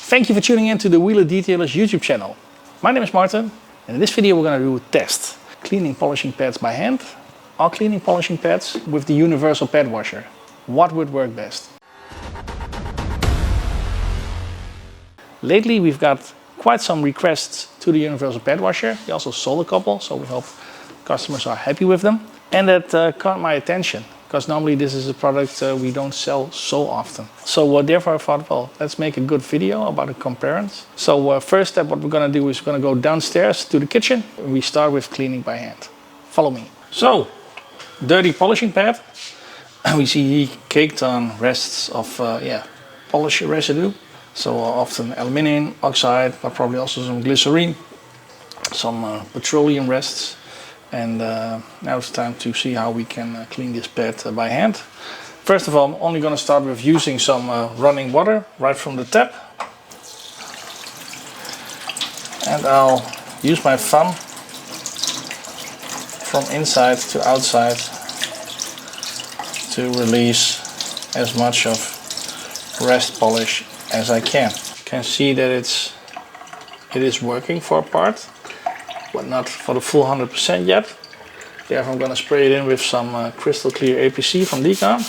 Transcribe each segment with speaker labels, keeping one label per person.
Speaker 1: Thank you for tuning in to the Wheeler Detailers YouTube channel. My name is Martin, and in this video we're going to do a test. Cleaning polishing pads by hand or cleaning polishing pads with the universal pad washer. What would work best? Lately we've got quite some requests to the universal pad washer. We also sold a couple, so we hope customers are happy with them. And that caught my attention, because normally this is a product we don't sell so often. So therefore I thought, well, let's make a good video about a comparison. So first step, what we're going to do is we're going to go downstairs to the kitchen. We start with cleaning by hand. Follow me. So, dirty polishing pad. We see here caked on rests of polish residue. So often aluminium oxide, but probably also some glycerine, some petroleum rests. And now it's time to see how we can clean this pad by hand. First of all, I'm only going to start with using some running water right from the tap. And I'll use my thumb from inside to outside to release as much of rest polish as I can. You can see that it is working for a part, but not for the full 100% yet. Therefore I'm going to spray it in with some Crystal Clear APC from Decon.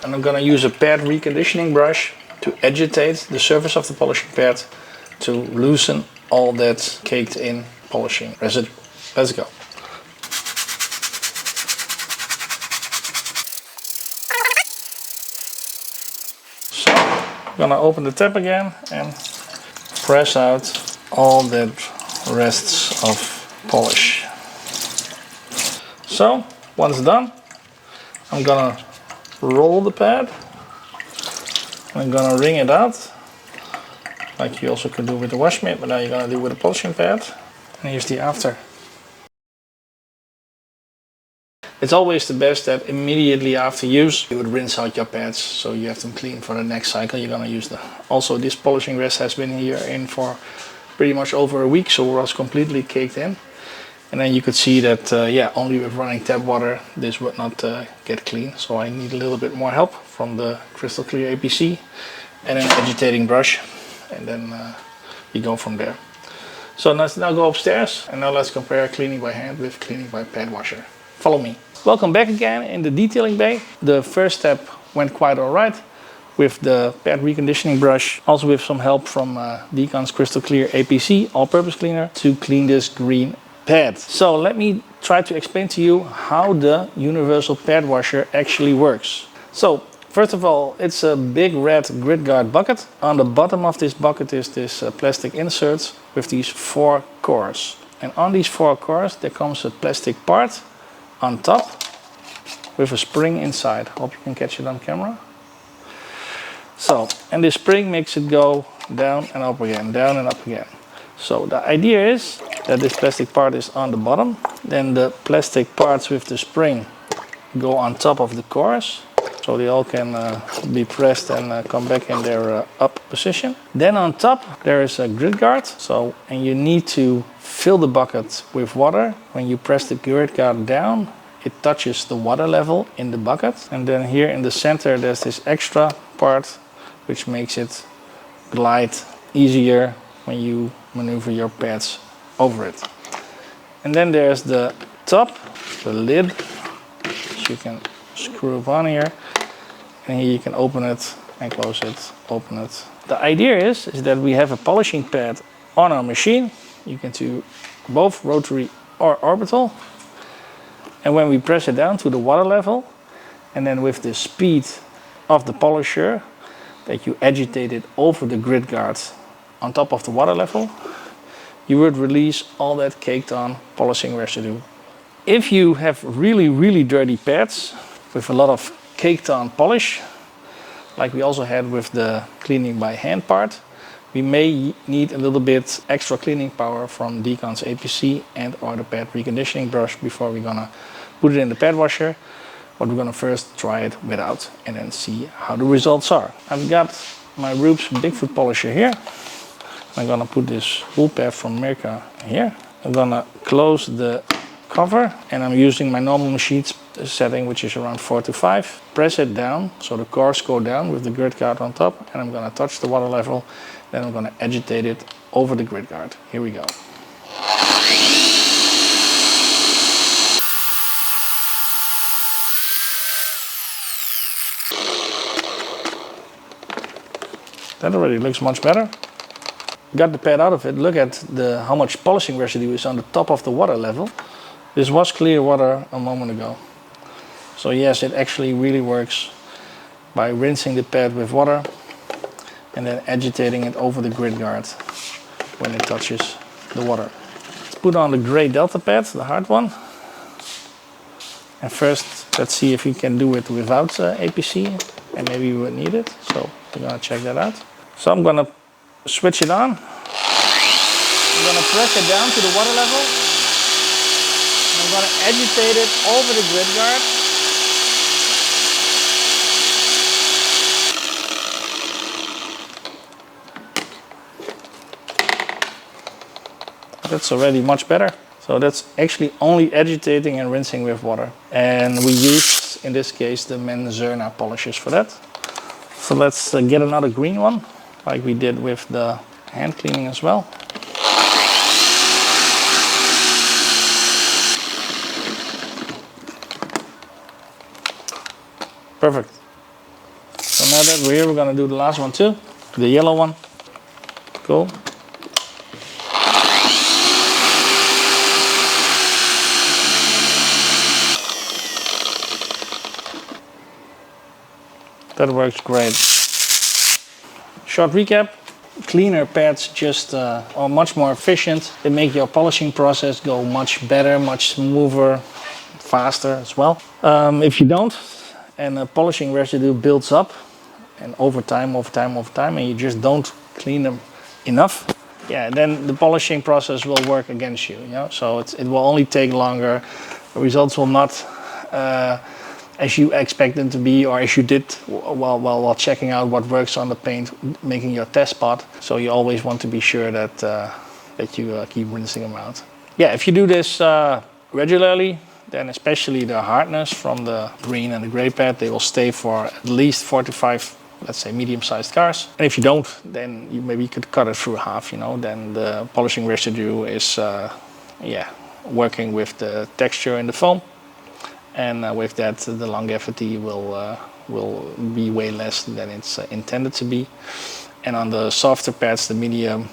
Speaker 1: And I'm going to use a Pad Reconditioning Brush to agitate the surface of the polishing pad to loosen all that caked in polishing residue. Let's go. So I'm going to open the tap again and press out all that rests of polish. So once done, I'm gonna roll the pad. I'm gonna wring it out, like you also could do with the wash mitt, but now you're gonna do with a polishing pad. And here's the after. It's always the best that immediately after use you would rinse out your pads, so you have them clean for the next cycle you're gonna use them. Also, this polishing rest has been here in for pretty much over a week, so it was completely caked in. And then you could see that only with running tap water this would not get clean, so I need a little bit more help from the Crystal Clear APC and an agitating brush, and then we go from there. So let's now go upstairs and now let's compare cleaning by hand with cleaning by pad washer. Follow me. Welcome back again in the detailing bay. The first step went quite alright with the Pad Reconditioning Brush, also with some help from Decon's Crystal Clear APC all-purpose cleaner to clean this green pad. So let me try to explain to you how the universal pad washer actually works. So first of all, it's a big red gritguard bucket. On the bottom of this bucket is this plastic insert with these 4 cores. And on these 4 cores there comes a plastic part on top with a spring inside. Hope you can catch it on camera. So, and this spring makes it go down and up again, down and up again. So the idea is that this plastic part is on the bottom, then the plastic parts with the spring go on top of the cores, so they all can be pressed and come back in their up position. Then on top there is a grit guard, and you need to fill the bucket with water. When you press the grit guard down, it touches the water level in the bucket, and then here in the center there's this extra part which makes it glide easier when you maneuver your pads over it. And then there's the top, the lid, which you can screw up on here, and here you can open it and close it, open it. The idea is that we have a polishing pad on our machine. You can do both rotary or orbital. And when we press it down to the water level, and then with the speed of the polisher, that you agitate it over the grit guard on top of the water level, you would release all that caked on polishing residue. If you have really dirty pads with a lot of caked on polish, like we also had with the cleaning by hand part, we may need a little bit extra cleaning power from Decon's APC and or the Pad Reconditioning Brush before we're gonna put it in the pad washer. But we're gonna first try it without and then see how the results are. I've got my Roops Bigfoot polisher here. I'm gonna put this wool pad from Mirka here. I'm gonna close the cover, and I'm using my normal machine setting, which is around 4 to 5. Press it down so the cores go down with the grit guard on top, and I'm going to touch the water level, then I'm going to agitate it over the grit guard. Here we go. That already looks much better. Got the pad out of it. Look at how much polishing residue is on the top of the water level. This was clear water a moment ago. So yes, it actually really works by rinsing the pad with water and then agitating it over the grit guard when it touches the water. Let's put on the gray Delta pad, the hard one. And first, let's see if we can do it without APC, and maybe we would need it. So we're gonna check that out. So I'm gonna switch it on. I'm gonna press it down to the water level. And I'm gonna agitate it over the grit guard. That's already much better. So that's actually only agitating and rinsing with water. And we use, in this case, the Menzerna polishers for that. So let's get another green one, like we did with the hand cleaning as well. Perfect. So now that we're here, we're gonna do the last one too. The yellow one. Cool. That works great. Short recap. Cleaner pads just are much more efficient. They make your polishing process go much better, much smoother, faster as well. If you don't, and a polishing residue builds up, and over time, and you just don't clean them enough, yeah, then the polishing process will work against you. You know? So it will only take longer. The results will not as you expect them to be, or as you did while checking out what works on the paint, making your test spot. So you always want to be sure that that you keep rinsing them out. Yeah, if you do this regularly, then especially the hardness from the green and the gray pad, they will stay for at least 4 to 5, let's say, medium-sized cars. And if you don't, then you could cut it through half. You know, then the polishing residue is working with the texture in the foam. And with that, the longevity will be way less than it's intended to be. And on the softer pads, the medium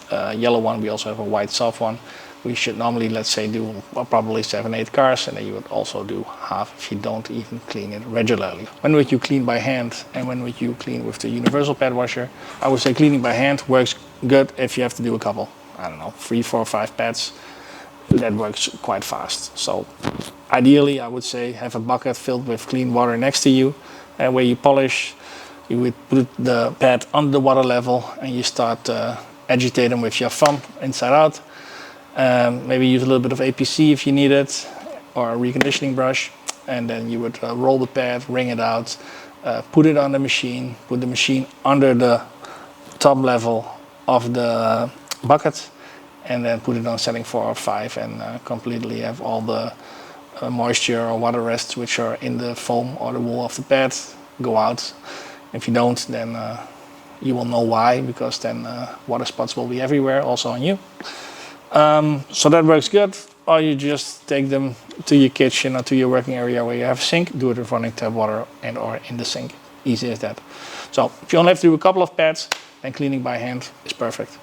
Speaker 1: yellow one, we also have a white soft one. We should normally, let's say, do probably 7-8 cars, and then you would also do half if you don't even clean it regularly. When would you clean by hand, and when would you clean with the universal pad washer? I would say cleaning by hand works good if you have to do a couple, I don't know, 3, 4, 5 pads. That works quite fast. So ideally, I would say have a bucket filled with clean water next to you, and where you polish, you would put the pad on the water level and you start agitating with your thumb inside out. Maybe use a little bit of APC if you need it, or a reconditioning brush, and then you would roll the pad, wring it out, put it on the machine, put the machine under the top level of the bucket, and then put it on setting 4 or 5, and completely have all the moisture or water rests which are in the foam or the wool of the pad go out. If you don't, then you will know why, because then water spots will be everywhere, also on you. So that works good. Or you just take them to your kitchen or to your working area where you have a sink, do it with running tap water and or in the sink. Easy as that. So if you only have to do a couple of pads, then cleaning by hand is perfect.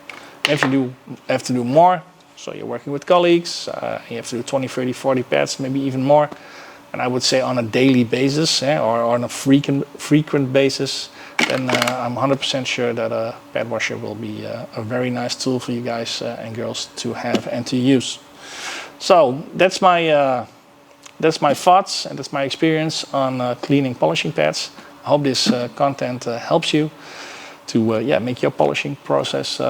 Speaker 1: If you have to do more, so you're working with colleagues, you have to do 20, 30, 40 pads, maybe even more. And I would say on a daily basis, or on a frequent basis, then I'm 100% sure that a pad washer will be a very nice tool for you guys and girls to have and to use. So that's my thoughts, and that's my experience on cleaning polishing pads. I hope this content helps you to make your polishing process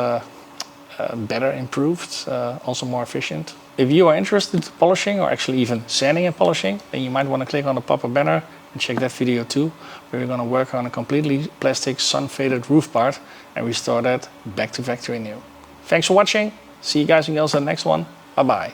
Speaker 1: better, improved, also more efficient. If you are interested in polishing, or actually even sanding and polishing, then you might want to click on the pop-up banner and check that video too, where we're going to work on a completely plastic sun-faded roof part and restore that back to factory new. Thanks for watching. See you guys and girls in the next one. Bye bye.